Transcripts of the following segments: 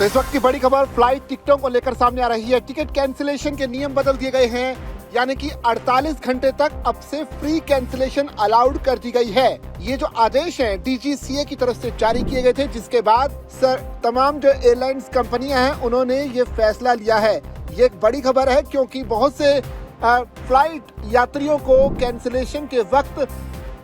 तो इस वक्त की बड़ी खबर फ्लाइट टिकटों को लेकर सामने आ रही है। टिकट कैंसिलेशन के नियम बदल दिए गए हैं, यानी कि 48 घंटे तक अब से फ्री कैंसिलेशन अलाउड कर दी गई है। ये जो आदेश हैं DGCA की तरफ से जारी किए गए थे, जिसके बाद तमाम जो एयरलाइंस कंपनियां हैं उन्होंने ये फैसला लिया है। ये एक बड़ी खबर है क्योंकि बहुत से फ्लाइट यात्रियों को कैंसिलेशन के वक्त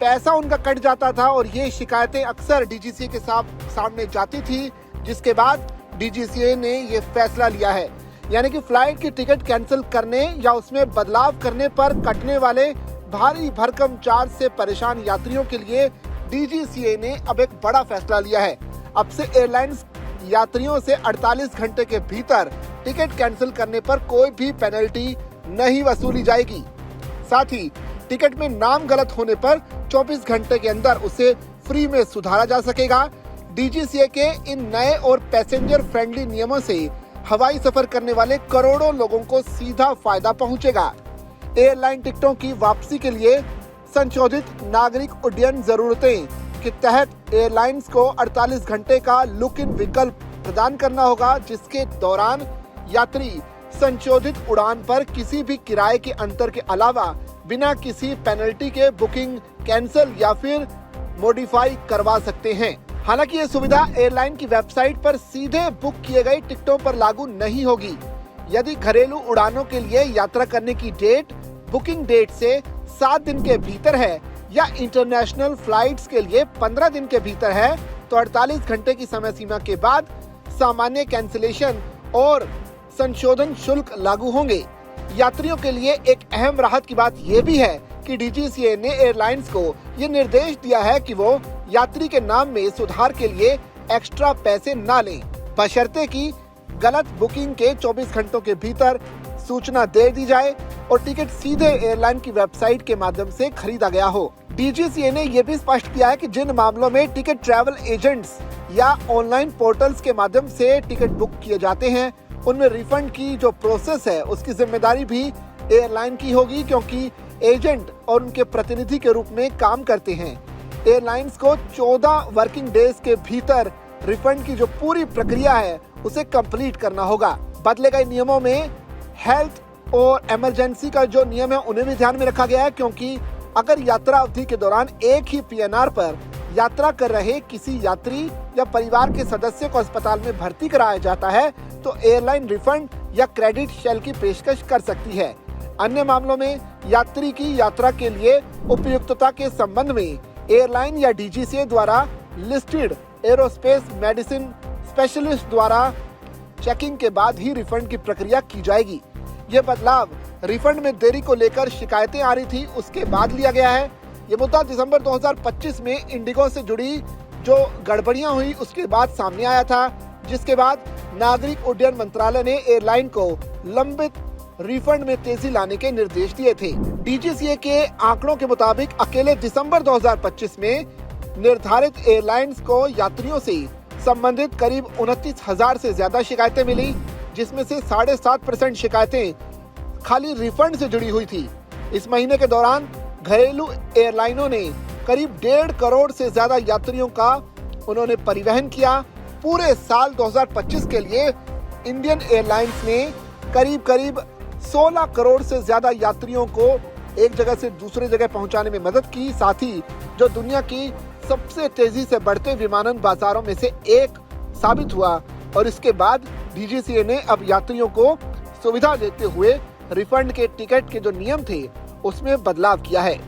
पैसा उनका कट जाता था और ये शिकायतें अक्सर DGCA के सामने जाती थी, जिसके बाद DGCA ने ये फैसला लिया है। यानी कि फ्लाइट की टिकट कैंसिल करने या उसमें बदलाव करने पर कटने वाले भारी भरकम चार्ज से परेशान यात्रियों के लिए DGCA ने अब एक बड़ा फैसला लिया है। अब से एयरलाइंस यात्रियों से 48 घंटे के भीतर टिकट कैंसिल करने पर कोई भी पेनल्टी नहीं वसूली जाएगी। साथ ही टिकट में नाम गलत होने पर 24 घंटे के अंदर उसे फ्री में सुधारा जा सकेगा। DGCA के इन नए और पैसेंजर फ्रेंडली नियमों से हवाई सफर करने वाले करोड़ों लोगों को सीधा फायदा पहुंचेगा। एयरलाइन टिकटों की वापसी के लिए संशोधित नागरिक उड्डयन जरूरतें के तहत एयरलाइंस को 48 घंटे का लुक इन विकल्प प्रदान करना होगा, जिसके दौरान यात्री संशोधित उड़ान पर किसी भी किराए के अंतर के अलावा बिना किसी पेनल्टी के बुकिंग कैंसिल या फिर मॉडिफाई करवा सकते हैं। हालांकि ये सुविधा एयरलाइन की वेबसाइट पर सीधे बुक किए गए टिकटों पर लागू नहीं होगी। यदि घरेलू उड़ानों के लिए यात्रा करने की डेट बुकिंग डेट से 7 दिन के भीतर है या इंटरनेशनल फ्लाइट्स के लिए 15 दिन के भीतर है, तो 48 घंटे की समय सीमा के बाद सामान्य कैंसिलेशन और संशोधन शुल्क लागू होंगे। यात्रियों के लिए एक अहम राहत की बात यह भी है कि DGCA ने एयरलाइंस को ये निर्देश दिया है कि वो यात्री के नाम में सुधार के लिए एक्स्ट्रा पैसे ना लें, बशर्ते कि गलत बुकिंग के 24 घंटों के भीतर सूचना दे दी जाए और टिकट सीधे एयरलाइन की वेबसाइट के माध्यम से खरीदा गया हो। DGCA ने यह भी स्पष्ट किया है कि जिन मामलों में टिकट ट्रैवल एजेंट्स या ऑनलाइन पोर्टल्स के माध्यम से टिकट बुक किए जाते हैं, उनमें रिफंड की जो प्रोसेस है उसकी जिम्मेदारी भी एयरलाइन की होगी, क्योंकि एजेंट और उनके प्रतिनिधि के रूप में काम करते हैं। एयरलाइंस को 14 वर्किंग डेज के भीतर रिफंड की जो पूरी प्रक्रिया है उसे कंप्लीट करना होगा। बदले गए नियमों में हेल्थ और इमरजेंसी का जो नियम है उन्हें भी ध्यान में रखा गया है, क्योंकि अगर यात्रा अवधि के दौरान एक ही PNR पर यात्रा कर रहे किसी यात्री या परिवार के सदस्य को अस्पताल में भर्ती कराया जाता है तो एयरलाइन रिफंड या क्रेडिट शेल की पेशकश कर सकती है। अन्य मामलों में यात्री की यात्रा के लिए उपयुक्तता के संबंध में एयरलाइन या DGCA द्वारा लिस्टेड एरोस्पेस मेडिसिन स्पेशलिस्ट द्वारा चेकिंग के बाद ही रिफंड की प्रक्रिया की जाएगी। ये बदलाव रिफंड में देरी को लेकर शिकायतें आ रही थी, उसके बाद लिया गया है। ये मुद्दा दिसंबर 2025 में इंडिगो से जुड़ी जो गड़बड़ियां हुई उसके बाद सामने आया था, जिसके बाद नागरिक उड्डयन मंत्रालय ने एयरलाइन को लंबित रिफंड में तेजी लाने के निर्देश दिए थे। DGCA के आंकड़ों के मुताबिक अकेले दिसंबर 2025 में निर्धारित एयरलाइंस को यात्रियों से संबंधित करीब 29,000 से ज्यादा शिकायतें मिली, जिसमें से 7.5% शिकायतें खाली रिफंड से जुड़ी हुई थी। इस महीने के दौरान घरेलू एयरलाइनों ने करीब 1.5 करोड़ से ज्यादा यात्रियों का उन्होंने परिवहन किया। पूरे साल 2025 के लिए इंडियन एयरलाइंस ने करीब 16 करोड़ से ज्यादा यात्रियों को एक जगह से दूसरे जगह पहुंचाने में मदद की। साथ ही जो दुनिया की सबसे तेजी से बढ़ते विमानन बाजारों में से एक साबित हुआ और इसके बाद DGCA ने अब यात्रियों को सुविधा देते हुए रिफंड के टिकट के जो नियम थे उसमें बदलाव किया है।